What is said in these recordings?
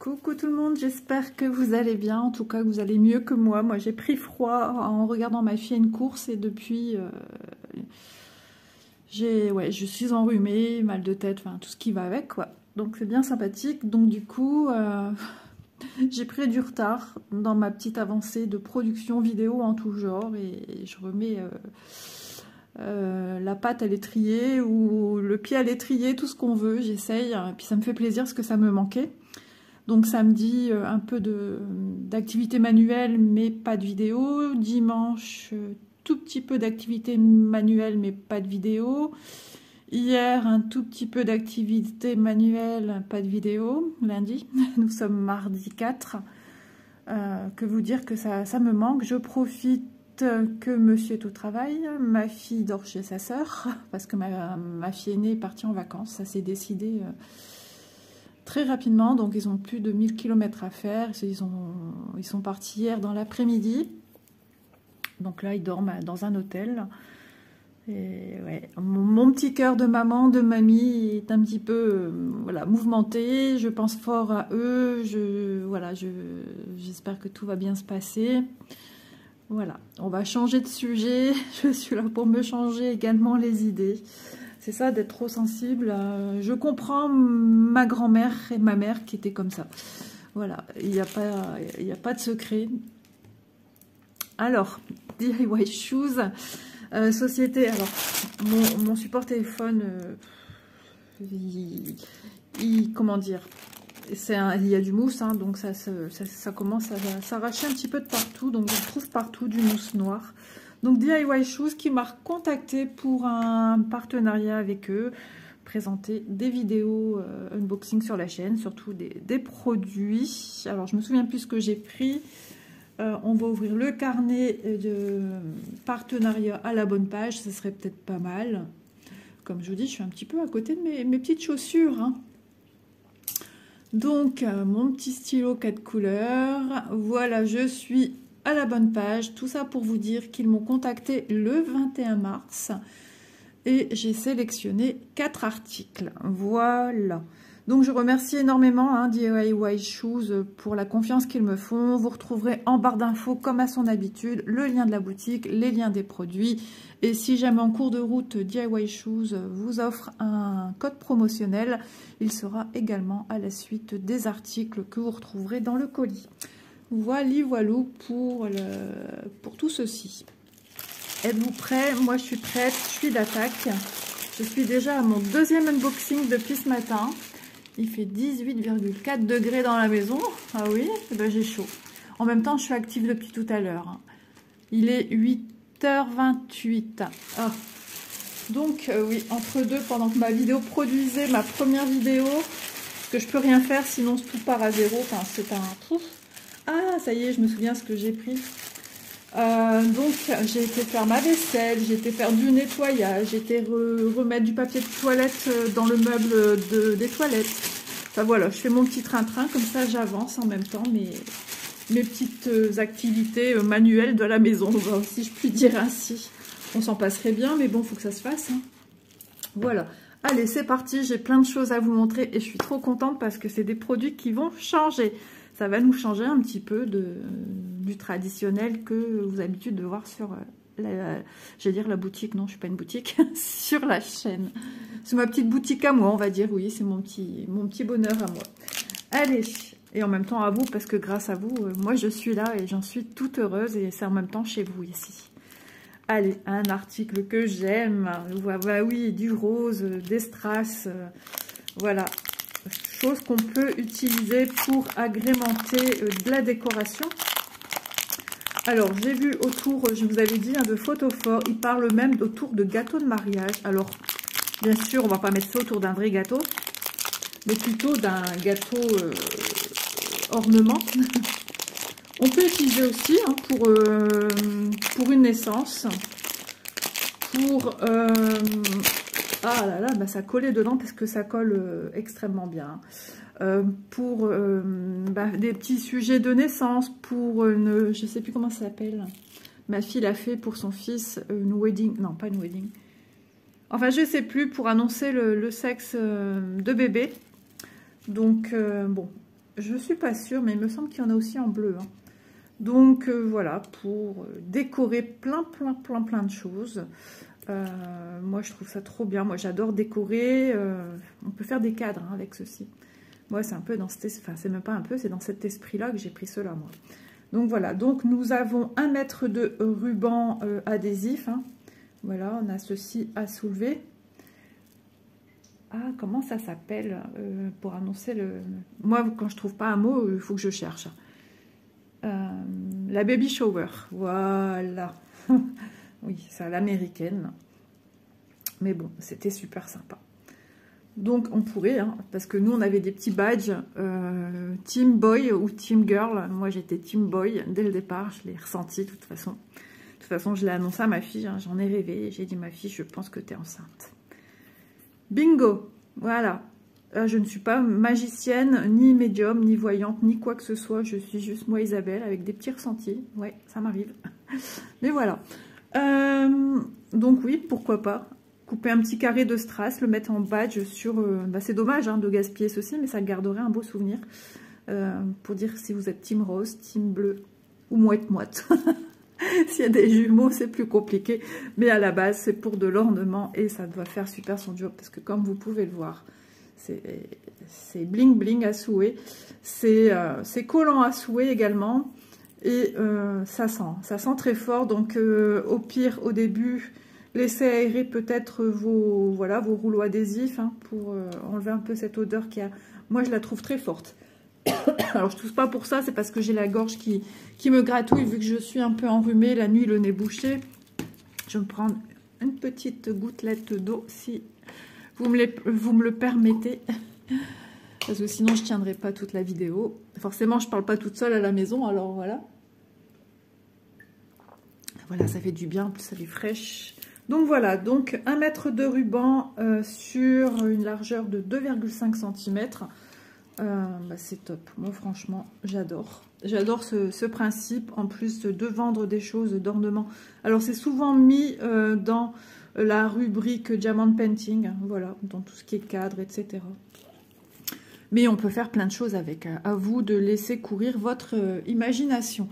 Coucou tout le monde, j'espère que vous allez bien, en tout cas que vous allez mieux que moi. Moi j'ai pris froid en regardant ma fille à une course et depuis je suis enrhumée, mal de tête, enfin tout ce qui va avec quoi. Donc c'est bien sympathique, donc du coup j'ai pris du retard dans ma petite avancée de production vidéo en tout genre et je remets la pâte à l'étrier ou le pied à l'étrier, tout ce qu'on veut, j'essaye, et puis ça me fait plaisir parce que ça me manquait. Donc samedi, un peu d'activité manuelle, mais pas de vidéo. Dimanche, tout petit peu d'activité manuelle, mais pas de vidéo. Hier, un tout petit peu d'activité manuelle, pas de vidéo. Lundi, nous sommes mardi 4. Que vous dire que ça me manque. Je profite que monsieur est au travail. Ma fille dort chez sa sœur, parce que ma fille aînée est partie en vacances. Ça s'est décidé... très rapidement, donc ils ont plus de 1000 km à faire, ils sont partis hier dans l'après-midi, donc là ils dorment dans un hôtel, et ouais, mon petit cœur de maman, de mamie est un petit peu voilà, mouvementé, je pense fort à eux, j'espère que tout va bien se passer. Voilà, on va changer de sujet, je suis là pour me changer également les idées. C'est ça, d'être trop sensible. Je comprends ma grand-mère et ma mère qui étaient comme ça. Voilà, il n'y a pas de secret. Alors, DIY Shoes, société. Alors, mon support téléphone, comment dire, il y a du mousse, hein, donc ça commence à s'arracher un petit peu de partout. Donc, je trouve partout du mousse noir. Donc DIY Shoes qui m'a contacté pour un partenariat avec eux, présenter des vidéos unboxing sur la chaîne, surtout des produits. Alors je me souviens plus ce que j'ai pris. On va ouvrir le carnet de partenariat à la bonne page, ce serait peut-être pas mal. Comme je vous dis, je suis un petit peu à côté de mes petites chaussures, hein. Donc mon petit stylo 4 couleurs, voilà, je suis à la bonne page. Tout ça pour vous dire qu'ils m'ont contacté le 21 mars et j'ai sélectionné 4 articles. Voilà. Donc je remercie énormément DIY Shoes pour la confiance qu'ils me font. Vous retrouverez en barre d'infos comme à son habitude le lien de la boutique, les liens des produits. Et si jamais en cours de route DIY Shoes vous offre un code promotionnel, il sera également à la suite des articles que vous retrouverez dans le colis. Voilou pour tout ceci. Êtes-vous prêts? Moi je suis prête, je suis d'attaque. Je suis déjà à mon deuxième unboxing depuis ce matin. Il fait 18,4 degrés dans la maison. Ah oui, ben j'ai chaud. En même temps je suis active depuis tout à l'heure. Il est 8h28. Ah. Donc oui, entre deux, pendant que ma vidéo produisait ma première vidéo, parce que je peux rien faire sinon tout part à zéro. Enfin c'est un trou. Ah, ça y est, je me souviens ce que j'ai pris. Donc, j'ai été faire ma vaisselle, j'ai été faire du nettoyage, j'ai été remettre du papier de toilette dans le meuble des toilettes. Enfin voilà, je fais mon petit train-train, comme ça j'avance en même temps mes petites activités manuelles de la maison, si je puis dire ainsi. On s'en passerait bien, mais bon, il faut que ça se fasse, hein. Voilà. Allez, c'est parti, j'ai plein de choses à vous montrer et je suis trop contente parce que c'est des produits qui vont changer. Ça va nous changer un petit peu du traditionnel que vous avez l'habitude de voir sur j'allais dire la boutique, non, je suis pas une boutique, sur la chaîne. C'est ma petite boutique à moi, on va dire, oui, c'est mon petit bonheur à moi. Allez, et en même temps à vous, parce que grâce à vous, moi je suis là et j'en suis toute heureuse et c'est en même temps chez vous ici. Allez, un article que j'aime, bah oui, du rose, des strass, voilà. Chose qu'on peut utiliser pour agrémenter de la décoration. Alors, j'ai vu autour, je vous avais dit, de Photophore, il parle même autour de gâteaux de mariage. Alors, bien sûr, on va pas mettre ça autour d'un vrai gâteau, mais plutôt d'un gâteau ornement. On peut utiliser aussi pour une naissance, pour... ah là là, bah ça collait dedans parce que ça colle extrêmement bien. Pour des petits sujets de naissance, pour une... Je sais plus comment ça s'appelle. Ma fille l'a fait pour son fils, une wedding... Non, pas une wedding. Enfin, je sais plus, pour annoncer le sexe de bébé. Donc, bon, Je suis pas sûre, mais il me semble qu'il y en a aussi en bleu. Hein. Donc voilà, pour décorer plein de choses. Moi, je trouve ça trop bien. Moi, j'adore décorer. On peut faire des cadres hein, avec ceci. Moi, c'est un peu dans cet... Enfin, c'est même pas un peu, c'est dans cet esprit-là que j'ai pris cela, moi. Donc voilà, donc nous avons 1 mètre de ruban adhésif. Hein. Voilà, on a ceci à soulever. Ah, comment ça s'appelle pour annoncer le... Moi, quand je trouve pas un mot, il faut que je cherche. La baby shower, voilà. Oui, c'est à l'américaine. Mais bon, c'était super sympa. Donc, on pourrait, hein, parce que nous, on avait des petits badges Team Boy ou Team Girl. Moi, j'étais Team Boy dès le départ. Je l'ai ressenti, de toute façon. De toute façon, je l'ai annoncé à ma fille. Hein, j'en ai rêvé. J'ai dit, ma fille, je pense que tu es enceinte. Bingo! Voilà. Je ne suis pas magicienne, ni médium, ni voyante, ni quoi que ce soit. Je suis juste moi, Isabelle, avec des petits ressentis. Ouais, ça m'arrive. Mais voilà. Donc oui, pourquoi pas. Couper un petit carré de strass, le mettre en badge sur... c'est dommage hein, de gaspiller ceci, mais ça garderait un beau souvenir. Pour dire si vous êtes team rose, team bleu ou moite-moite. S'il y a des jumeaux, c'est plus compliqué. Mais à la base, c'est pour de l'ornement et ça doit faire super son job. Parce que comme vous pouvez le voir, c'est bling bling à souhait. C'est collant à souhait également. Et ça sent très fort. Donc au pire, au début... Laissez aérer peut-être vos rouleaux adhésifs hein, pour enlever un peu cette odeur qui a... Moi, je la trouve très forte. Alors, je tousse pas pour ça, c'est parce que j'ai la gorge qui me gratouille vu que je suis un peu enrhumée, la nuit, le nez bouché. Je vais me prendre une petite gouttelette d'eau si vous me le permettez. Parce que sinon, je tiendrai pas toute la vidéo. Forcément, je parle pas toute seule à la maison, alors voilà. Voilà, ça fait du bien, en plus, elle est fraîche. Donc voilà, donc 1 mètre de ruban sur une largeur de 2,5 cm. C'est top. Moi, franchement, j'adore. J'adore ce principe, en plus de vendre des choses d'ornement. Alors, c'est souvent mis dans la rubrique Diamond Painting, voilà, dans tout ce qui est cadre, etc. Mais on peut faire plein de choses avec. À vous de laisser courir votre imagination.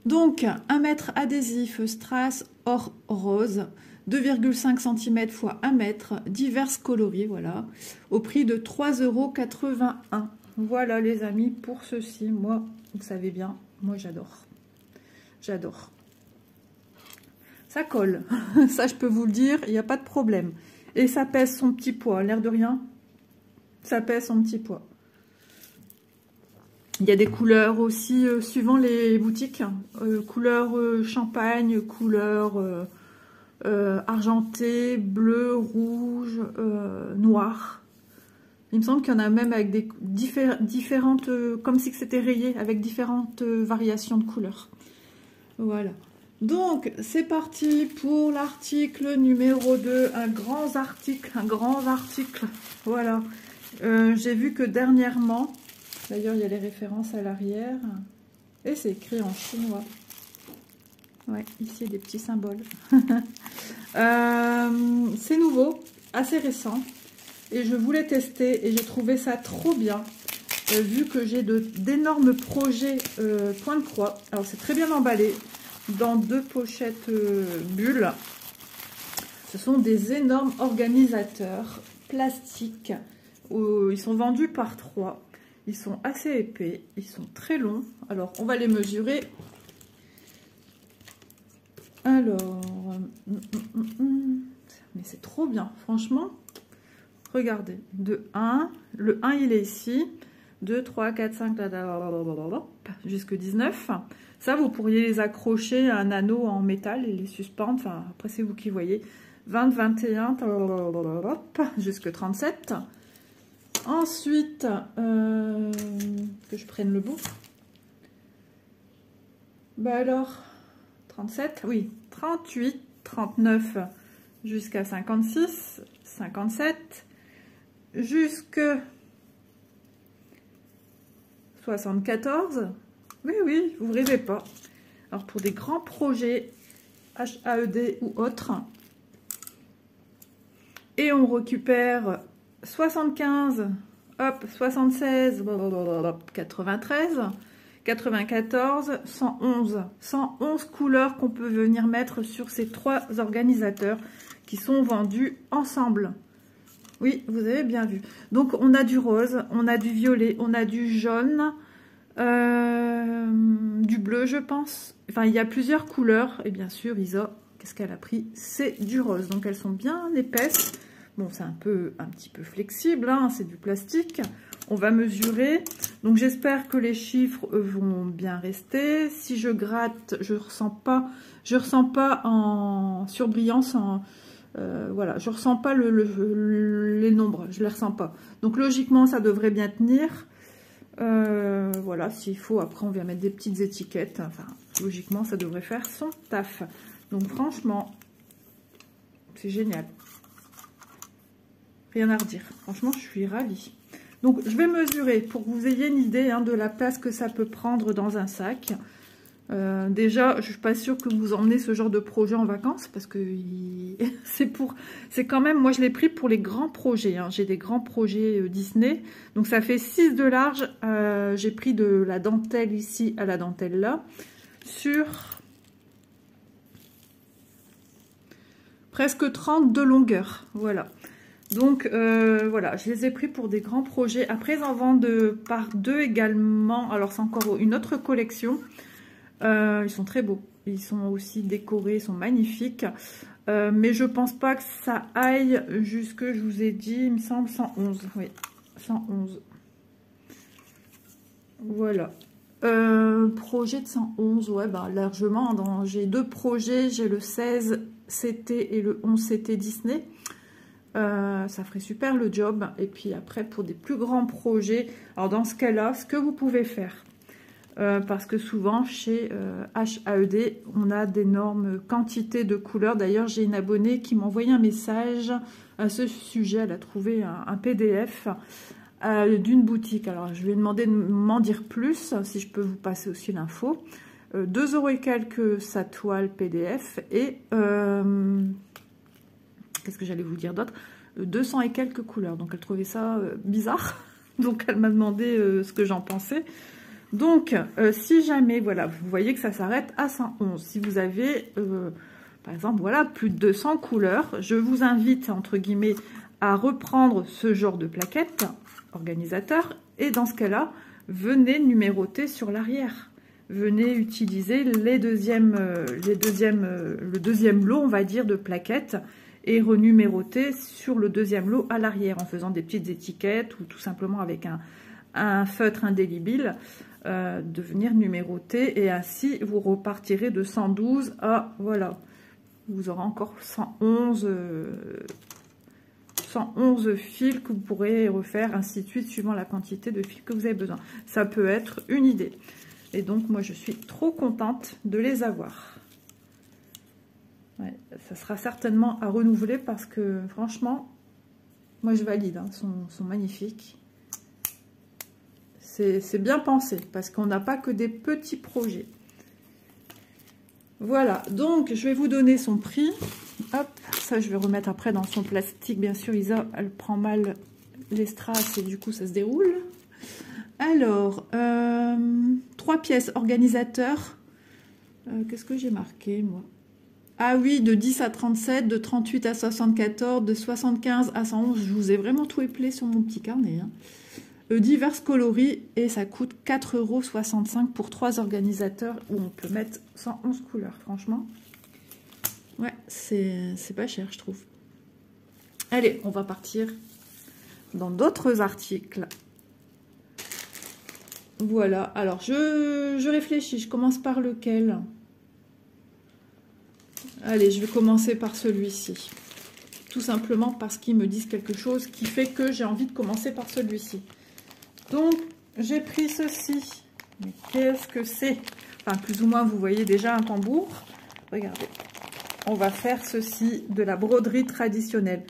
Donc, 1 mètre adhésif strass or rose. 2,5 cm x 1 mètre, divers coloris, voilà, au prix de 3,81 €. Voilà les amis, pour ceci, moi, vous savez bien, moi j'adore. J'adore. Ça colle, ça je peux vous le dire, il n'y a pas de problème. Et ça pèse son petit poids, l'air de rien, ça pèse son petit poids. Il y a des couleurs aussi, suivant les boutiques, couleur champagne, couleur... argenté, bleu, rouge, noir. Il me semble qu'il y en a même avec des différentes, comme si c'était rayé, avec différentes variations de couleurs. Voilà. Donc, c'est parti pour l'article numéro 2. Un grand article. Voilà. J'ai vu que dernièrement, d'ailleurs, il y a les références à l'arrière, et c'est écrit en chinois. Ouais, ici des petits symboles. C'est nouveau, assez récent. Et je voulais tester et j'ai trouvé ça trop bien. Vu que j'ai d'énormes projets point de croix. Alors c'est très bien emballé dans 2 pochettes bulles. Ce sont des énormes organisateurs plastiques. Ils sont vendus par 3. Ils sont assez épais. Ils sont très longs. Alors on va les mesurer. Alors, mais c'est trop bien, franchement. Regardez, de 1, le 1 il est ici, 2, 3, 4, 5, jusque 19. Ça, vous pourriez les accrocher à un anneau en métal et les suspendre. Enfin, après, c'est vous qui voyez. 20, 21, jusque 37. Ensuite, que je prenne le bout. Bah alors... 37, oui, 38, 39 jusqu'à 56, 57, jusque 74. Oui, vous rêvez pas. Alors pour des grands projets HAED ou autres, et on récupère 75 hop, 76, 93, 94, 111. 111 couleurs qu'on peut venir mettre sur ces 3 organisateurs qui sont vendus ensemble. Oui, vous avez bien vu. Donc, on a du rose, on a du violet, on a du jaune, du bleu, je pense. Enfin, il y a plusieurs couleurs. Et bien sûr, Isa, qu'est-ce qu'elle a pris? C'est du rose. Donc, elles sont bien épaisses. Bon, c'est un petit peu flexible, hein, c'est du plastique. On va mesurer. Donc, j'espère que les chiffres vont bien rester. Si je gratte, je ressens pas en surbrillance, voilà, je ressens pas les nombres, je les ressens pas. Donc, logiquement, ça devrait bien tenir. Voilà, s'il faut, après, on vient mettre des petites étiquettes. Enfin, logiquement, ça devrait faire son taf. Donc, franchement, c'est génial. Rien à redire. Franchement, je suis ravie. Donc, je vais mesurer pour que vous ayez une idée hein, de la place que ça peut prendre dans un sac. Déjà, je ne suis pas sûre que vous emmenez ce genre de projet en vacances parce que c'est quand même, moi je l'ai pris pour les grands projets. Hein. J'ai des grands projets Disney. Donc, ça fait 6 de large. J'ai pris de la dentelle ici à la dentelle là sur presque 30 de longueur. Voilà. Donc, voilà, je les ai pris pour des grands projets. Après, ils en vendent par 2 également. Alors, c'est encore une autre collection. Ils sont très beaux. Ils sont aussi décorés, ils sont magnifiques. Mais je pense pas que ça aille jusque, je vous ai dit, il me semble, 111. Oui, 111. Voilà. Projet de 111, ouais, bah, largement. J'ai 2 projets. J'ai le 16 CT et le 11 CT Disney. Ça ferait super le job. Et puis après, pour des plus grands projets, alors dans ce cas-là, ce que vous pouvez faire, parce que souvent chez HAED, on a d'énormes quantités de couleurs. D'ailleurs, j'ai une abonnée qui m'a envoyé un message à ce sujet. Elle a trouvé un PDF d'une boutique. Alors, je lui ai demandé de m'en dire plus, si je peux vous passer aussi l'info. 2 € et quelques sa toile PDF et qu'est-ce que j'allais vous dire d'autre, 200 et quelques couleurs. Donc, elle trouvait ça bizarre. Donc, elle m'a demandé ce que j'en pensais. Donc, si jamais, voilà, vous voyez que ça s'arrête à 111. Si vous avez, par exemple, voilà, plus de 200 couleurs, je vous invite, entre guillemets, à reprendre ce genre de plaquette organisateur. Et dans ce cas-là, venez numéroter sur l'arrière. Venez utiliser le deuxième lot, on va dire, de plaquettes et renuméroter sur le deuxième lot à l'arrière en faisant des petites étiquettes ou tout simplement avec un feutre indélébile. De venir numéroter et ainsi vous repartirez de 112 à, voilà, vous aurez encore 111 fils que vous pourrez refaire, ainsi de suite, suivant la quantité de fils que vous avez besoin. Ça peut être une idée. Et donc, moi, je suis trop contente de les avoir. Ouais, ça sera certainement à renouveler parce que, franchement, moi, je valide. Hein, sont magnifiques. C'est bien pensé parce qu'on n'a pas que des petits projets. Voilà, donc je vais vous donner son prix. Hop, ça je vais remettre après dans son plastique. Bien sûr, Isa, elle prend mal les strass et du coup ça se déroule. Alors, 3 pièces organisateur. Qu'est-ce que j'ai marqué moi? Ah oui, de 10 à 37, de 38 à 74, de 75 à 111. Je vous ai vraiment tout éplé sur mon petit carnet. Hein. Divers coloris et ça coûte 4,65 € pour 3 organisateurs où on peut mettre 111 couleurs. Franchement, ouais, c'est pas cher, je trouve. Allez, on va partir dans d'autres articles. Voilà, alors je réfléchis, je commence par lequel? Allez, je vais commencer par celui-ci. Tout simplement parce qu'ils me disent quelque chose qui fait que j'ai envie de commencer par celui-ci. Donc, j'ai pris ceci. Mais qu'est-ce que c'est? Enfin, plus ou moins, vous voyez déjà un tambour. Regardez. On va faire ceci, de la broderie traditionnelle.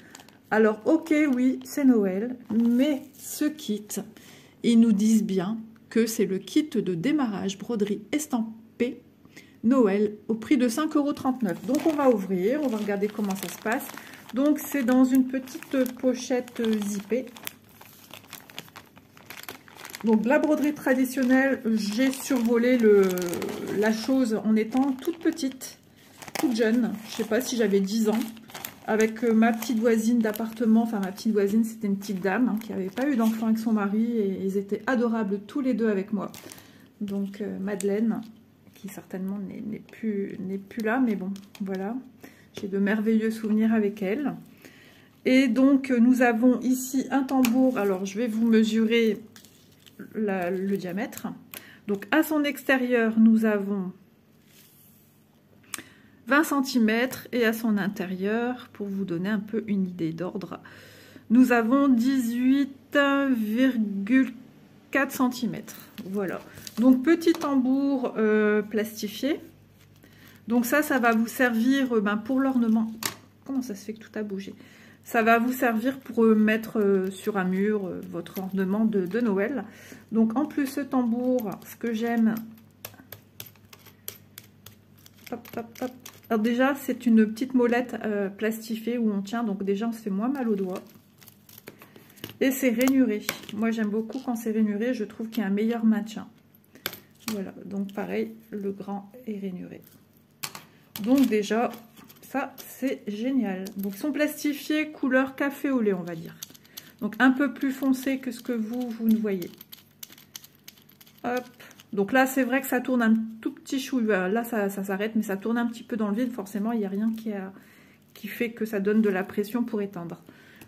Alors, ok, oui, c'est Noël. Mais ce kit, ils nous disent bien que c'est le kit de démarrage broderie estampée Noël au prix de 5,39 €. Donc, on va ouvrir. On va regarder comment ça se passe. Donc, c'est dans une petite pochette zippée. Donc la broderie traditionnelle, j'ai survolé la chose en étant toute petite, toute jeune. Je sais pas si j'avais 10 ans. Avec ma petite voisine d'appartement, enfin ma petite voisine, c'était une petite dame hein, qui n'avait pas eu d'enfant avec son mari. Et ils étaient adorables tous les deux avec moi. Donc Madeleine, qui certainement n'est plus là, mais bon, voilà. J'ai de merveilleux souvenirs avec elle. Et donc nous avons ici un tambour. Alors je vais vous mesurer le diamètre. Donc à son extérieur, nous avons 20 cm et à son intérieur, pour vous donner un peu une idée d'ordre, nous avons 18,4 cm. Voilà. Donc petit tambour plastifié. Donc ça va vous servir pour l'ornement. Comment ça se fait que tout a bougé? Ça va vous servir pour mettre sur un mur votre ornement de Noël. Donc en plus ce tambour, ce que j'aime... Alors déjà c'est une petite molette plastifiée où on tient. Donc déjà on se fait moins mal aux doigts. Et c'est rainuré. Moi j'aime beaucoup quand c'est rainuré. Je trouve qu'il y a un meilleur maintien. Voilà. Donc pareil, le grand est rainuré. Donc déjà... ça, c'est génial. Donc, ils sont plastifiés couleur café au lait, on va dire. Donc, un peu plus foncé que ce que vous ne voyez. Hop. Donc là, c'est vrai que ça tourne un tout petit chou. Là, ça s'arrête, mais ça tourne un petit peu dans le vide. Forcément, il n'y a rien qui fait que ça donne de la pression pour éteindre.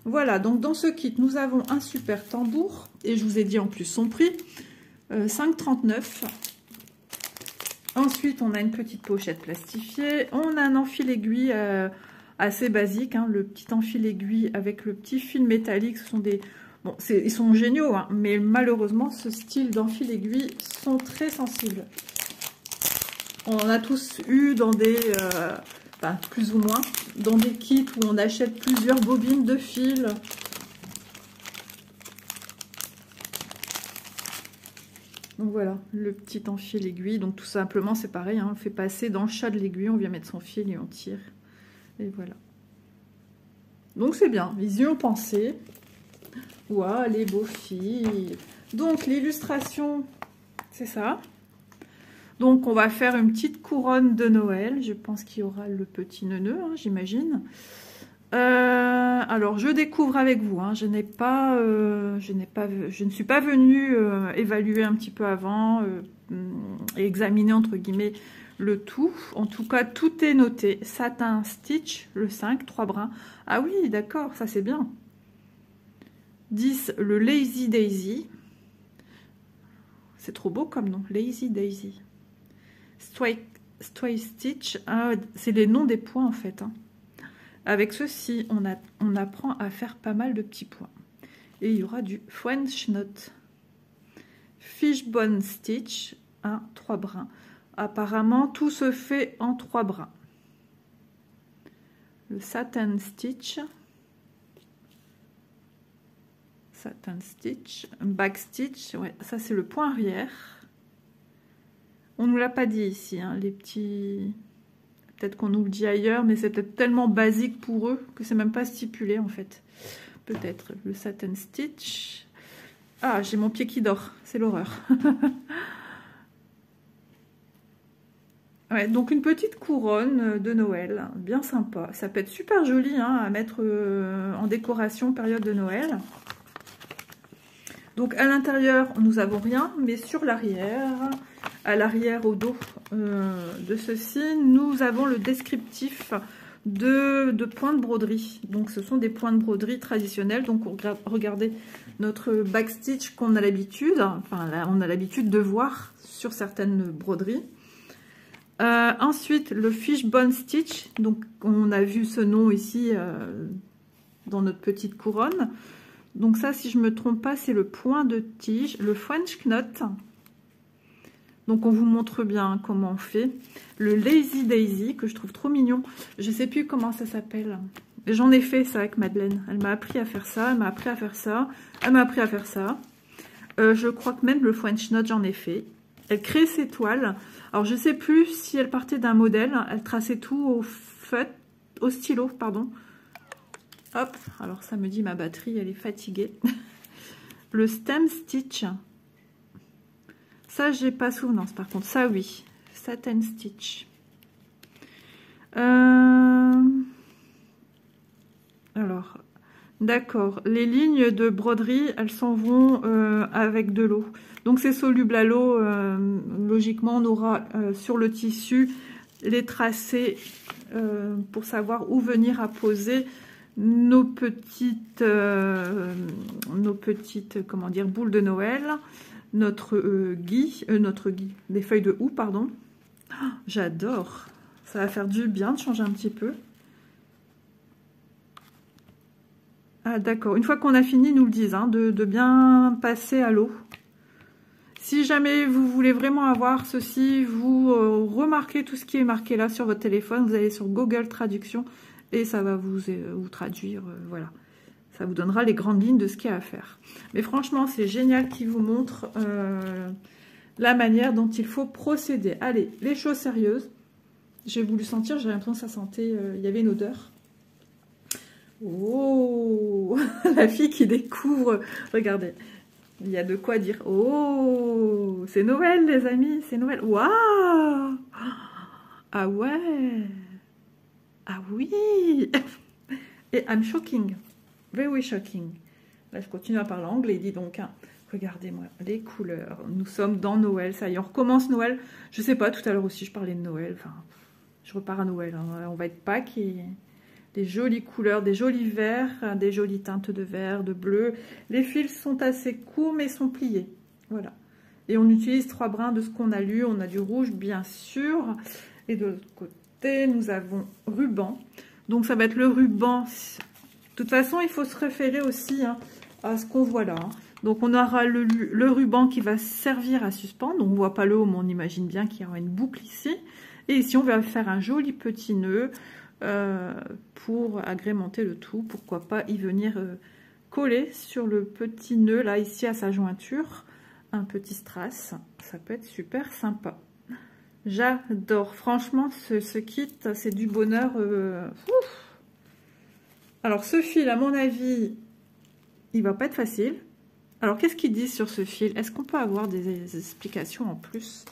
Voilà, donc dans ce kit, nous avons un super tambour. Et je vous ai dit en plus son prix. 5,39 €. Ensuite, on a une petite pochette plastifiée. On a un enfil-aiguille assez basique. Hein, le petit enfil-aiguille avec le petit fil métallique. Ce sont des... Bon, ils sont géniaux, hein, mais malheureusement, ce style d'enfil-aiguille sont très sensibles. On en a tous eu dans des... enfin, plus ou moins, dans des kits où on achète plusieurs bobines de fil. Donc voilà, le petit enfil aiguille. Donc tout simplement, c'est pareil, hein, on le fait passer dans le chat de l'aiguille, on vient mettre son fil et on tire. Et voilà. Donc c'est bien, ils y ont pensé. Ouah, les beaux fils. Donc l'illustration, c'est ça. Donc on va faire une petite couronne de Noël. Je pense qu'il y aura le petit neuneu, hein, j'imagine. Alors je découvre avec vous, hein. Je ne suis pas venue évaluer un petit peu avant et examiner entre guillemets le tout. En tout cas, tout est noté. Satin Stitch, le 5, 3 brins. Ah oui, d'accord, ça c'est bien. 10, le Lazy Daisy. C'est trop beau comme nom, Lazy Daisy. Stray Stitch, ah, c'est les noms des points en fait, hein. Avec ceci, on apprend à faire pas mal de petits points. Et il y aura du French Knot. Fishbone Stitch, 3 brins. Apparemment, tout se fait en 3 brins. Le Satin Stitch. Satin Stitch. Back Stitch, ouais, ça c'est le point arrière. On ne nous l'a pas dit ici, hein, les petits... Peut-être qu'on nous le dit ailleurs, mais c'est peut-être tellement basique pour eux que c'est même pas stipulé en fait. Peut-être. Le Satin Stitch. Ah, j'ai mon pied qui dort. C'est l'horreur. Ouais, donc une petite couronne de Noël. Bien sympa. Ça peut être super joli hein, à mettre en décoration période de Noël. Donc à l'intérieur, nous n'avons rien, mais sur l'arrière... À l'arrière, au dos de ceci, nous avons le descriptif de points de broderie. Donc, ce sont des points de broderie traditionnels. Donc, regardez notre backstitch qu'on a l'habitude, enfin, là, on a l'habitude de voir sur certaines broderies. Ensuite, le Fishbone Stitch. Donc, on a vu ce nom ici dans notre petite couronne. Donc, ça, si je ne me trompe pas, c'est le point de tige. Le French Knot. Donc on vous montre bien comment on fait. Le Lazy Daisy, que je trouve trop mignon. Je ne sais plus comment ça s'appelle. J'en ai fait ça avec Madeleine. Elle m'a appris à faire ça, elle m'a appris à faire ça, elle m'a appris à faire ça. Je crois que même le French Knot, j'en ai fait. Elle crée ses toiles. Alors je ne sais plus si elle partait d'un modèle. Elle traçait tout au stylo, pardon. Hop, alors ça me dit ma batterie, elle est fatiguée. Le Stem Stitch. Ça, j'ai pas souvenance. Par contre, ça, oui. Satin Stitch. Alors, d'accord. Les lignes de broderie, elles s'en vont avec de l'eau. Donc, c'est soluble à l'eau. Logiquement, on aura sur le tissu les tracés pour savoir où venir apposer nos petites comment dire, boules de Noël, notre gui, des feuilles de houx, pardon. Oh, j'adore. Ça va faire du bien de changer un petit peu. Ah d'accord, une fois qu'on a fini, ils nous le disent, hein, de bien passer à l'eau. Si jamais vous voulez vraiment avoir ceci, vous remarquez tout ce qui est marqué là sur votre téléphone, vous allez sur Google Traduction et ça va vous traduire, voilà. Ça vous donnera les grandes lignes de ce qu'il y a à faire. Mais franchement, c'est génial qu'ils vous montrent la manière dont il faut procéder. Allez, les choses sérieuses. J'ai voulu sentir, j'ai l'impression que ça sentait, il y avait une odeur. Oh, la fille qui découvre, regardez. Il y a de quoi dire. Oh, c'est Noël, les amis, c'est Noël. Waouh! Ah ouais! Ah oui! Et I'm shocking. Very shocking. Là, je continue à parler anglais, dis donc. Hein. Regardez-moi, les couleurs. Nous sommes dans Noël, ça y est, on recommence Noël. Je sais pas, tout à l'heure aussi, je parlais de Noël. Enfin, je repars à Noël. Hein. On va être Pâques et... des jolies couleurs, des jolis verts, des jolies teintes de vert, de bleu. Les fils sont assez courts, mais sont pliés. Voilà. Et on utilise 3 brins de ce qu'on a lu. On a du rouge, bien sûr. Et de l'autre côté, nous avons ruban. Donc, ça va être le ruban. De toute façon, il faut se référer aussi hein, à ce qu'on voit là. Hein. Donc, on aura le ruban qui va servir à suspendre. Donc, on ne voit pas le haut, mais on imagine bien qu'il y aura une boucle ici. Et ici, on va faire un joli petit nœud. Pour agrémenter le tout, pourquoi pas y venir coller sur le petit nœud là ici à sa jointure un petit strass, ça peut être super sympa. J'adore, franchement ce kit c'est du bonheur. Alors ce fil à mon avis il va pas être facile. Alors qu'est-ce qu'ils disent sur ce fil? Est-ce qu'on peut avoir des explications en plus?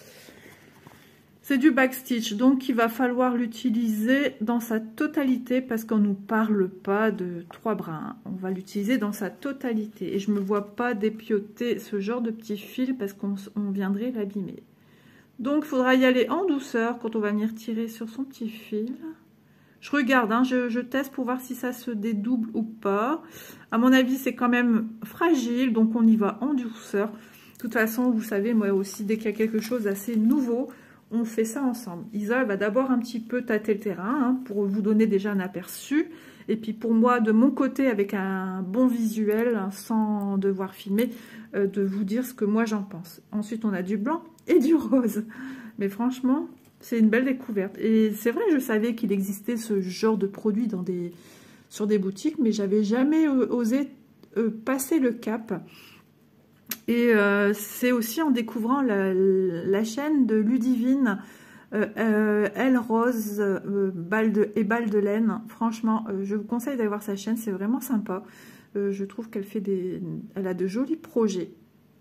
C'est du backstitch, donc il va falloir l'utiliser dans sa totalité parce qu'on ne nous parle pas de 3 brins. On va l'utiliser dans sa totalité. Et je ne me vois pas dépioter ce genre de petit fil parce qu'on viendrait l'abîmer. Donc il faudra y aller en douceur quand on va venir tirer sur son petit fil. Je regarde, hein, je teste pour voir si ça se dédouble ou pas. À mon avis, c'est quand même fragile, donc on y va en douceur. De toute façon, vous savez, moi aussi, dès qu'il y a quelque chose d'assez nouveau, on fait ça ensemble. Isa va d'abord un petit peu tâter le terrain hein, pour vous donner déjà un aperçu. Et puis pour moi, de mon côté, avec un bon visuel, hein, sans devoir filmer, de vous dire ce que moi j'en pense. Ensuite, on a du blanc et du rose. Mais franchement, c'est une belle découverte. Et c'est vrai, je savais qu'il existait ce genre de produit sur des boutiques, mais j'avais jamais osé passer le cap. Et c'est aussi en découvrant la chaîne de Ludivine, Elle Rose, Balle de laine. Franchement, je vous conseille d'aller voir sa chaîne, c'est vraiment sympa. Je trouve qu'elle fait elle a de jolis projets.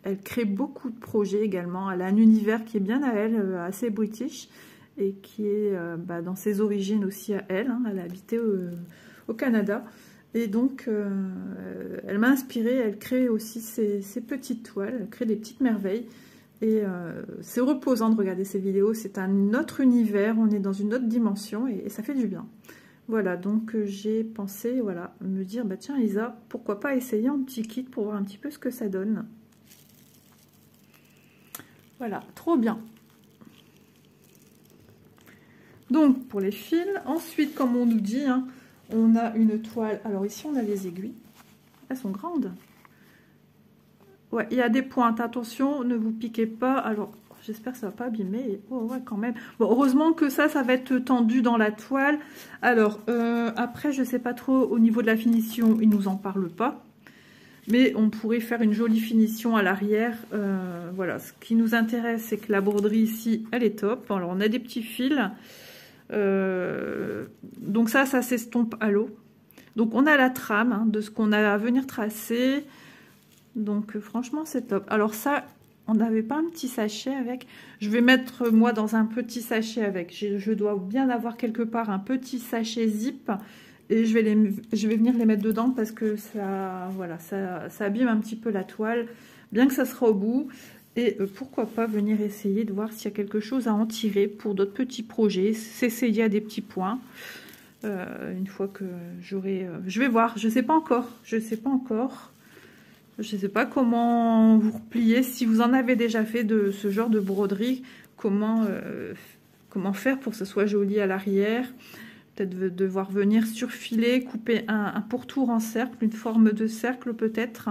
Elle crée beaucoup de projets également. Elle a un univers qui est bien à elle, assez british, et qui est dans ses origines aussi à elle. Hein. Elle a habité au Canada. Et donc, elle m'a inspirée, elle crée aussi ses petites toiles, elle crée des petites merveilles. Et c'est reposant de regarder ces vidéos, c'est un autre univers, on est dans une autre dimension et ça fait du bien. Voilà, donc j'ai pensé, voilà, me dire, bah tiens Isa, pourquoi pas essayer un petit kit pour voir un petit peu ce que ça donne. Voilà, trop bien. Donc, pour les fils, ensuite, comme on nous dit, hein, on a une toile. Alors ici, on a les aiguilles. Elles sont grandes. Ouais, il y a des pointes. Attention, ne vous piquez pas. Alors, j'espère que ça ne va pas abîmer. Oh, ouais, quand même. Bon, heureusement que ça va être tendu dans la toile. Alors, après, je ne sais pas trop au niveau de la finition. Ils ne nous en parlent pas. Mais on pourrait faire une jolie finition à l'arrière. Voilà, ce qui nous intéresse, c'est que la broderie ici, elle est top. Alors, on a des petits fils. Donc ça s'estompe à l'eau. Donc on a la trame hein, de ce qu'on a à venir tracer. Donc franchement c'est top. Alors ça On n'avait pas un petit sachet avec. Je vais mettre moi dans un petit sachet avec. Je dois bien avoir quelque part un petit sachet zip. Et je vais venir les mettre dedans parce que ça, voilà, ça abîme un petit peu la toile. Bien que ça sera au bout. Et pourquoi pas venir essayer de voir s'il y a quelque chose à en tirer pour d'autres petits projets. S'essayer à des petits points. Une fois que j'aurai... je vais voir. Je ne sais pas encore. Je ne sais pas encore. Je ne sais pas comment vous replier. Si vous en avez déjà fait de ce genre de broderie, comment faire pour que ce soit joli à l'arrière. Peut-être devoir venir surfiler, couper un pourtour en cercle, une forme de cercle peut-être.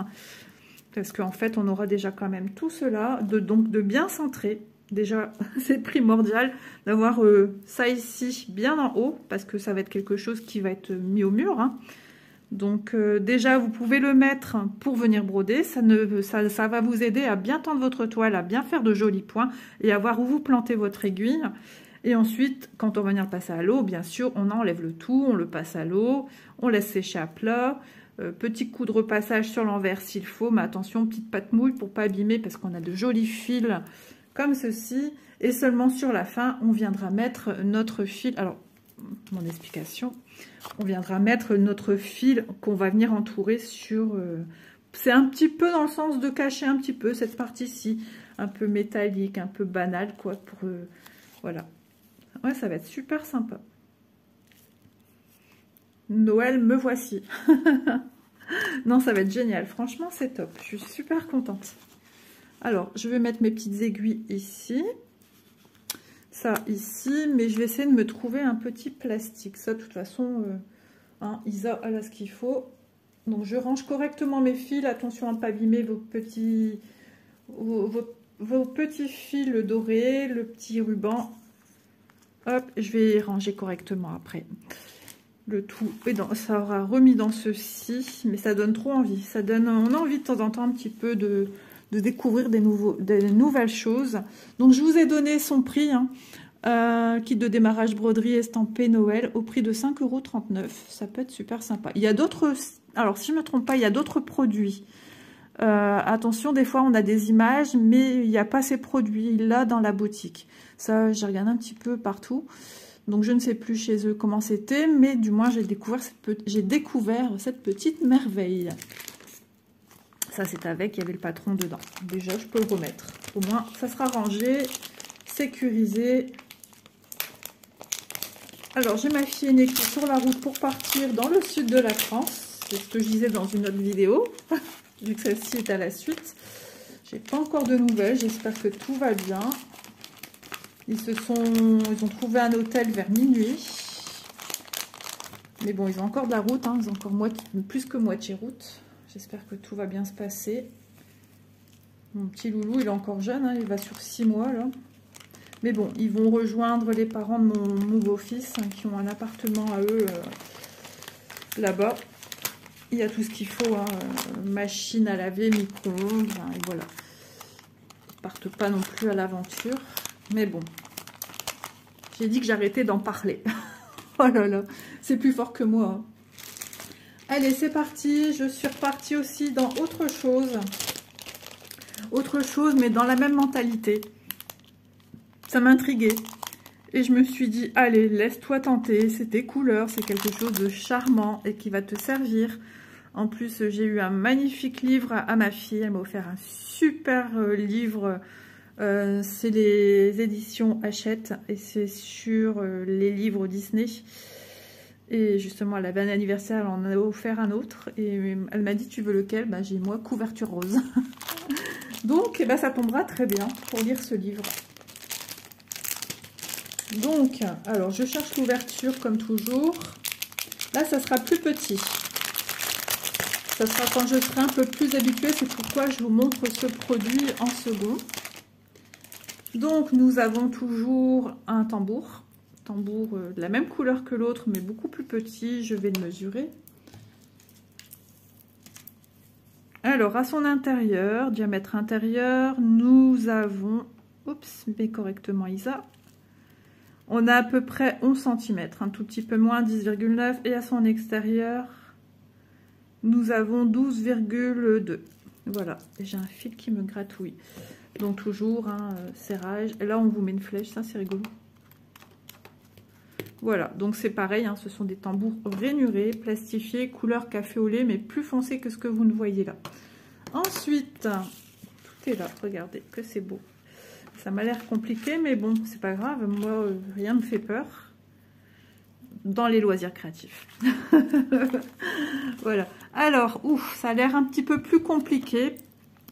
Parce qu'en fait, on aura déjà quand même tout cela. Donc de bien centrer. Déjà, c'est primordial d'avoir ça ici bien en haut. Parce que ça va être quelque chose qui va être mis au mur. Hein. Donc déjà, vous pouvez le mettre pour venir broder. Ça va vous aider à bien tendre votre toile, à bien faire de jolis points et à voir où vous plantez votre aiguille. Et ensuite, quand on va venir le passer à l'eau, bien sûr, on enlève le tout, on le passe à l'eau, on laisse sécher à plat. Petit coup de repassage sur l'envers s'il faut, mais attention, petite pâte mouille pour pas abîmer parce qu'on a de jolis fils comme ceci. Et seulement sur la fin, on viendra mettre notre fil. Alors, mon explication, on viendra mettre notre fil qu'on va venir entourer sur... c'est un petit peu dans le sens de cacher un petit peu cette partie-ci, un peu métallique, un peu banale, quoi, pour... voilà. Ouais, ça va être super sympa. Noël, me voici. Non, ça va être génial. Franchement, c'est top. Je suis super contente. Alors, je vais mettre mes petites aiguilles ici. Ça, ici. Mais je vais essayer de me trouver un petit plastique. Ça, de toute façon, hein, Isa, elle a ce qu'il faut. Donc, je range correctement mes fils. Attention à ne pas abîmer vos petits fils dorés, le petit ruban. Hop, je vais ranger correctement après. Le tout, et ça aura remis dans ceci, mais ça donne trop envie. On a envie de temps en temps un petit peu de découvrir des nouvelles choses. Donc je vous ai donné son prix, hein, kit de démarrage broderie estampé Noël au prix de 5,39 €. Ça peut être super sympa. Il y a d'autres, alors si je ne me trompe pas, il y a d'autres produits. Attention, des fois on a des images, mais il n'y a pas ces produits là dans la boutique. Ça, j'ai regardé un petit peu partout. Donc je ne sais plus chez eux comment c'était, mais du moins j'ai découvert cette petite merveille. Ça c'est avec, il y avait le patron dedans. Déjà je peux le remettre. Au moins ça sera rangé, sécurisé. Alors j'ai ma fille aînée qui est sur la route pour partir dans le sud de la France. C'est ce que je disais dans une autre vidéo, vu que celle-ci est à la suite. J'ai pas encore de nouvelles, j'espère que tout va bien. Ils ont trouvé un hôtel vers minuit. Mais bon, ils ont encore de la route, hein, ils ont encore plus que moitié route. J'espère que tout va bien se passer. Mon petit loulou, il est encore jeune, hein, il va sur 6 mois là. Mais bon, ils vont rejoindre les parents de mon nouveau fils, hein, qui ont un appartement à eux là-bas. Il y a tout ce qu'il faut, hein, machine à laver, micro-ondes, hein, et voilà. Ils ne partent pas non plus à l'aventure. Mais bon, j'ai dit que j'arrêtais d'en parler. Oh là là, c'est plus fort que moi. Hein. Allez, c'est parti. Je suis repartie aussi dans autre chose. Autre chose, mais dans la même mentalité. Ça m'intriguait. Et je me suis dit, allez, laisse-toi tenter. C'est tes couleurs, c'est quelque chose de charmant et qui va te servir. En plus, j'ai eu un magnifique livre à ma fille. Elle m'a offert un super livre. C'est les éditions Hachette et c'est sur les livres Disney. Et justement, elle avait un anniversaire, elle en a offert un autre. Et elle m'a dit, tu veux lequel? Bah, j'ai moi, couverture rose. Donc, bah, ça tombera très bien pour lire ce livre. Donc, alors, je cherche l'ouverture comme toujours. Là, ça sera plus petit. Ça sera quand je serai un peu plus habituée. C'est pourquoi je vous montre ce produit en second. Donc, nous avons toujours un tambour. Tambour de la même couleur que l'autre, mais beaucoup plus petit. Je vais le mesurer. Alors, à son intérieur, diamètre intérieur, nous avons... Oups, mais correctement, Isa. On a à peu près 11 cm, un tout petit peu moins, 10,9. Et à son extérieur, nous avons 12,2. Voilà, j'ai un fil qui me gratouille. Donc toujours un serrage. Et là, on vous met une flèche, ça c'est rigolo. Voilà, donc c'est pareil, hein, ce sont des tambours rainurés, plastifiés, couleur café au lait, mais plus foncé que ce que vous ne voyez là. Ensuite, tout est là, regardez, que c'est beau. Ça m'a l'air compliqué, mais bon, c'est pas grave, moi, rien ne me fait peur dans les loisirs créatifs. Voilà, alors, ouf, ça a l'air un petit peu plus compliqué.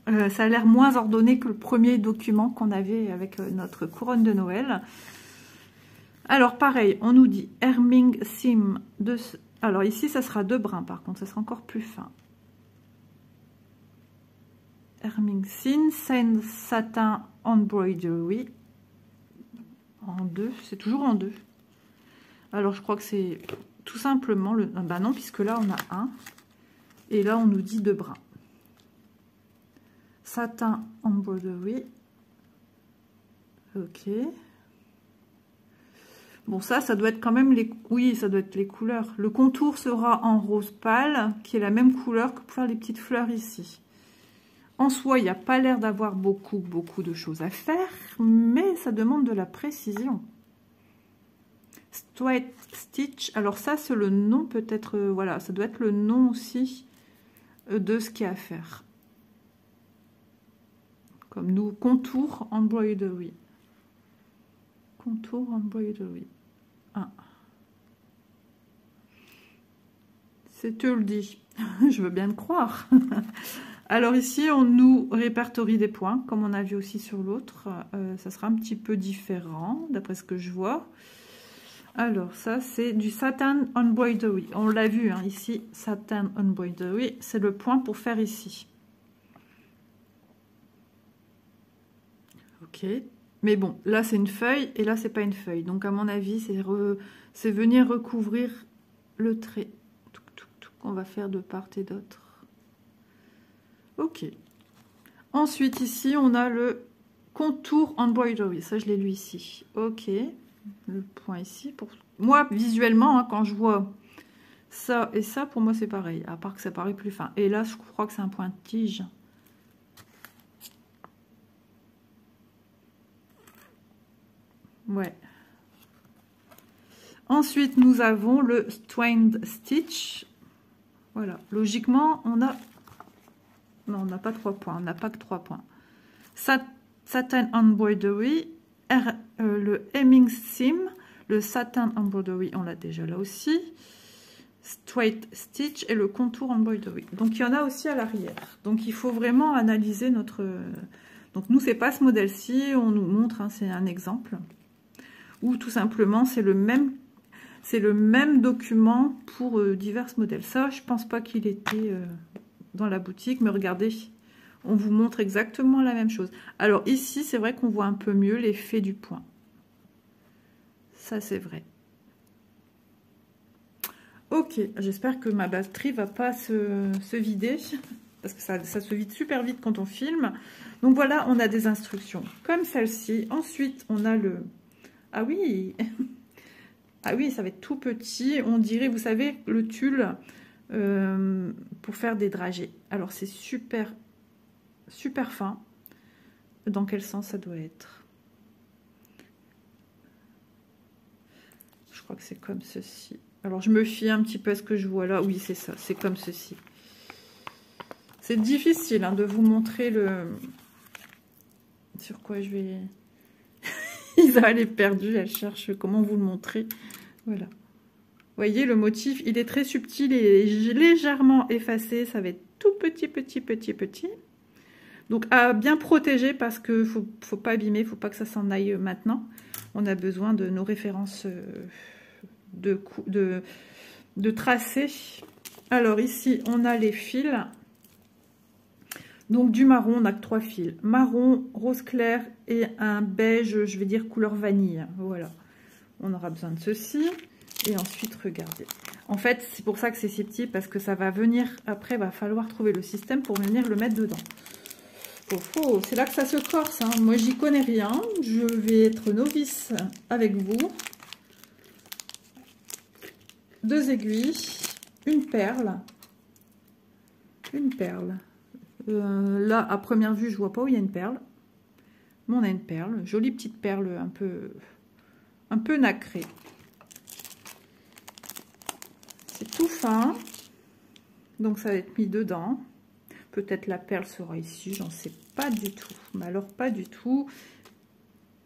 Ça a l'air moins ordonné que le premier document qu'on avait avec notre couronne de Noël. Alors pareil, on nous dit Herming Sim. Alors ici, ça sera 2 brins, par contre, ça sera encore plus fin. Herming Sim, Satin Embroidery. En 2, c'est toujours en 2. Alors je crois que c'est tout simplement le... Bah non, puisque là on a 1. Et là on nous dit 2 brins. Satin Embroidery. Ok. Bon, ça doit être quand même les... Oui, ça doit être les couleurs. Le contour sera en rose pâle, qui est la même couleur que pour faire les petites fleurs ici. En soi, il n'y a pas l'air d'avoir beaucoup de choses à faire, mais ça demande de la précision. Straight Stitch. Alors ça, c'est le nom peut-être... voilà, ça doit être le nom aussi de ce qu'il y a à faire. Comme nous, Contour Embroidery. Contour Embroidery. C'est te le dit. Je veux bien le croire. Alors ici, on nous répertorie des points, comme on a vu aussi sur l'autre. Ça sera un petit peu différent, d'après ce que je vois. Alors ça, c'est du Satin Embroidery. On l'a vu hein, ici, Satin Embroidery. C'est le point pour faire ici. Ok. Mais bon, là, c'est une feuille et là, c'est pas une feuille. Donc, à mon avis, c'est venir recouvrir le trait. On va faire de part et d'autre. Ok. Ensuite, ici, on a le contour embroidery. Ça, je l'ai lu ici. Ok. Le point ici. Pour moi, visuellement, hein, quand je vois ça et ça, pour moi, c'est pareil. À part que ça paraît plus fin. Et là, je crois que c'est un point de tige. Ouais. Ensuite, nous avons le Twinned Stitch. Voilà. Logiquement, on a... Non, on n'a pas 3 points. On n'a pas que 3 points. Satin Embroidery. Le Hemming Seam. Le Satin Embroidery, on l'a déjà là aussi. Straight Stitch et le Contour Embroidery. Donc, il y en a aussi à l'arrière. Donc, il faut vraiment analyser notre... Donc, nous, c'est pas ce modèle-ci. On nous montre, hein, c'est un exemple. Ou tout simplement, c'est le même document pour divers modèles. Ça, je pense pas qu'il était dans la boutique, mais regardez, on vous montre exactement la même chose. Alors ici, c'est vrai qu'on voit un peu mieux l'effet du point. Ça, c'est vrai. Ok, j'espère que ma batterie va pas se vider, parce que ça se vide super vite quand on filme. Donc voilà, on a des instructions comme celle-ci. Ensuite, on a le... Ah oui, ah oui, ça va être tout petit. On dirait, vous savez, le tulle pour faire des dragées. Alors, c'est super, super fin. Dans quel sens ça doit être? Je crois que c'est comme ceci. Alors, je me fie un petit peu à ce que je vois là. Oui, c'est ça, c'est comme ceci. C'est difficile hein, de vous montrer le... Sur quoi je vais... Isa, elle est perdue, elle cherche comment vous le montrer. Voilà. Vous voyez, le motif, il est très subtil et légèrement effacé. Ça va être tout petit. Donc, à bien protéger parce que faut pas abîmer, faut pas que ça s'en aille maintenant. On a besoin de nos références de tracés. Alors, ici, on a les fils. Donc du marron, on n'a que 3 fils. Marron, rose clair et un beige, je vais dire couleur vanille. Voilà. On aura besoin de ceci. Et ensuite, regardez. En fait, c'est pour ça que c'est si petit, parce que ça va venir... Après, il va falloir trouver le système pour venir le mettre dedans. C'est là que ça se corse. Hein. Moi, j'y connais rien. Je vais être novice avec vous. 2 aiguilles. Une perle. Là, à première vue, je vois pas où il y a une perle. Mais on a une perle, jolie petite perle un peu nacrée. C'est tout fin. Donc ça va être mis dedans. Peut-être la perle sera ici, j'en sais pas du tout. Mais alors pas du tout.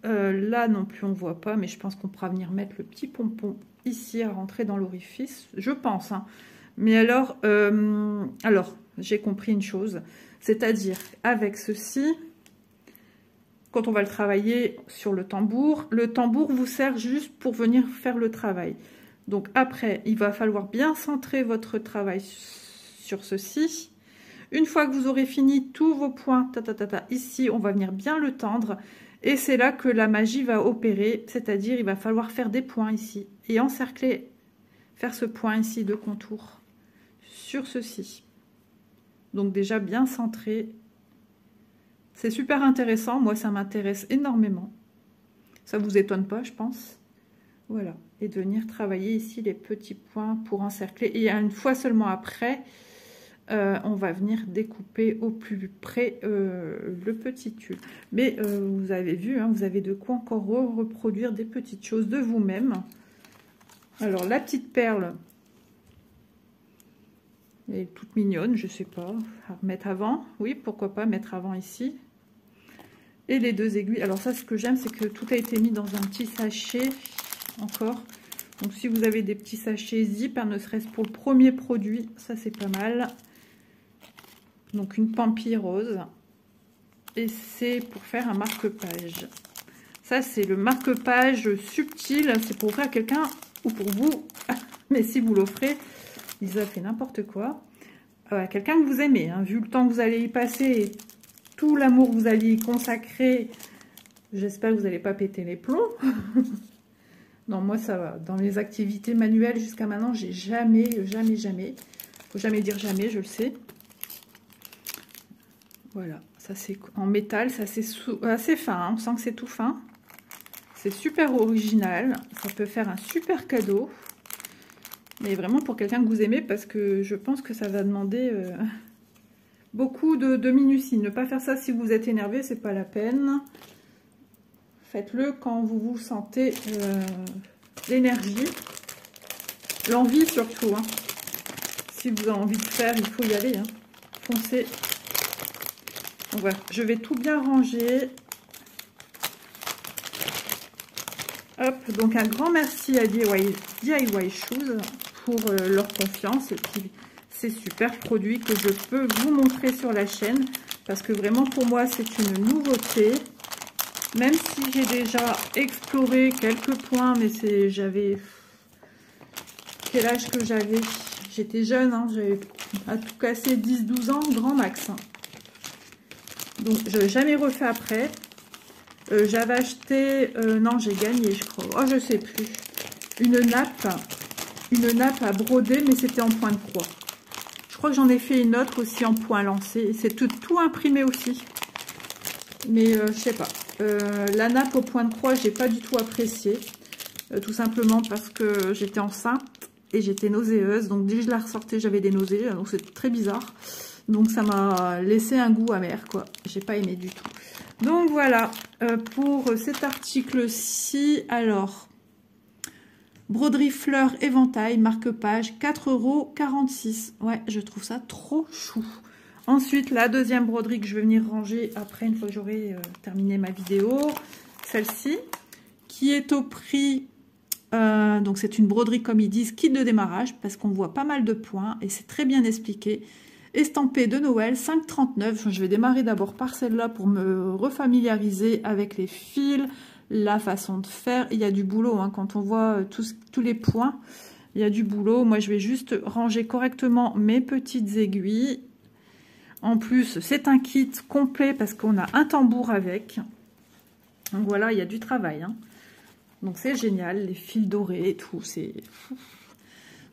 Là non plus on voit pas, mais je pense qu'on pourra venir mettre le petit pompon ici à rentrer dans l'orifice. Je pense. Hein. Mais alors j'ai compris une chose. C'est-à-dire avec ceci, quand on va le travailler sur le tambour vous sert juste pour venir faire le travail. Donc après, il va falloir bien centrer votre travail sur ceci. Une fois que vous aurez fini tous vos points, ici, on va venir bien le tendre. Et c'est là que la magie va opérer. C'est-à-dire, il va falloir faire des points ici. Et encercler, faire ce point ici de contour sur ceci. Donc déjà bien centré. C'est super intéressant. Moi, ça m'intéresse énormément. Ça vous étonne pas, je pense. Voilà. Et de venir travailler ici les petits points pour encercler. Et une fois seulement après... on va venir découper au plus près le petit tulle. Mais vous avez vu, hein, vous avez de quoi encore reproduire des petites choses de vous-même. Alors la petite perle, elle est toute mignonne, je sais pas. À remettre avant, oui, pourquoi pas mettre avant ici. Et les deux aiguilles. Alors ça, ce que j'aime, c'est que tout a été mis dans un petit sachet encore. Donc si vous avez des petits sachets zip, ne serait-ce pour le premier produit, ça c'est pas mal. Donc une pampille rose. Et c'est pour faire un marque-page. Ça c'est le marque-page subtil. C'est pour offrir à quelqu'un ou pour vous. Mais si vous l'offrez, Lisa fait n'importe quoi. À quelqu'un que vous aimez. Hein. Vu le temps que vous allez y passer et tout l'amour que vous allez y consacrer, j'espère que vous n'allez pas péter les plombs. Non, moi ça va. Dans les activités manuelles jusqu'à maintenant, j'ai jamais. Faut jamais dire jamais, je le sais. Voilà, ça c'est en métal, ça c'est assez fin, hein, on sent que c'est tout fin. C'est super original, ça peut faire un super cadeau. Mais vraiment pour quelqu'un que vous aimez, parce que je pense que ça va demander beaucoup de minutie. Ne pas faire ça si vous êtes énervé, c'est pas la peine. Faites-le quand vous vous sentez l'énergie, l'envie surtout. Hein. Si vous avez envie de faire, il faut y aller, hein. Foncez. Donc voilà, je vais tout bien ranger. Hop, donc un grand merci à DIY Shoes pour leur confiance et puis ces super produits que je peux vous montrer sur la chaîne parce que vraiment pour moi c'est une nouveauté. Même si j'ai déjà exploré quelques points, mais j'avais... Quel âge que j'avais? J'étais jeune, hein, j'avais à tout casser 10-12 ans, grand max. Hein. Donc, je n'ai jamais refait après. J'avais acheté... non, j'ai gagné, je crois. Oh, je sais plus. Une nappe à broder, mais c'était en point de croix. Je crois que j'en ai fait une autre aussi en point lancé. C'est tout imprimé aussi. Mais je sais pas. La nappe au point de croix, j'ai pas du tout apprécié. Tout simplement parce que j'étais enceinte et j'étais nauséeuse. Donc, dès que je la ressortais, j'avais des nausées. Donc, c'est très bizarre. Donc ça m'a laissé un goût amer, quoi. J'ai pas aimé du tout. Donc voilà, pour cet article-ci, alors, broderie fleurs éventail, marque-page, 4,46 €. Ouais, je trouve ça trop chou. Ensuite, la deuxième broderie que je vais venir ranger après, une fois que j'aurai terminé ma vidéo, celle-ci, qui est au prix... donc c'est une broderie, comme ils disent, kit de démarrage, parce qu'on voit pas mal de points, et c'est très bien expliqué. Estampée de Noël, 5,39 €. Je vais démarrer d'abord par celle-là pour me refamiliariser avec les fils, la façon de faire. Il y a du boulot, hein, quand on voit tous les points, il y a du boulot. Moi, je vais juste ranger correctement mes petites aiguilles. En plus, c'est un kit complet parce qu'on a un tambour avec. Donc voilà, il y a du travail. Hein. Donc c'est génial, les fils dorés et tout, c'est fou.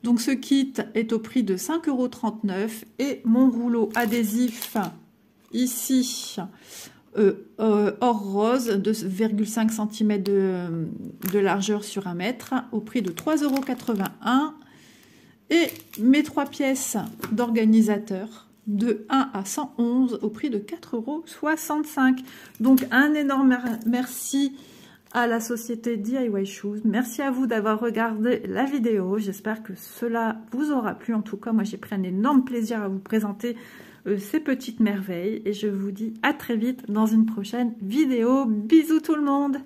Donc ce kit est au prix de 5,39 € et mon rouleau adhésif ici or rose de 2,5 cm de largeur sur 1 mètre au prix de 3,81 € et mes 3 pièces d'organisateur. de 1 à 111 au prix de 4,65 €. Donc un énorme merci à la société DIY Shoes. Merci à vous d'avoir regardé la vidéo. J'espère que cela vous aura plu. En tout cas, moi j'ai pris un énorme plaisir à vous présenter ces petites merveilles. Et je vous dis à très vite dans une prochaine vidéo. Bisous tout le monde!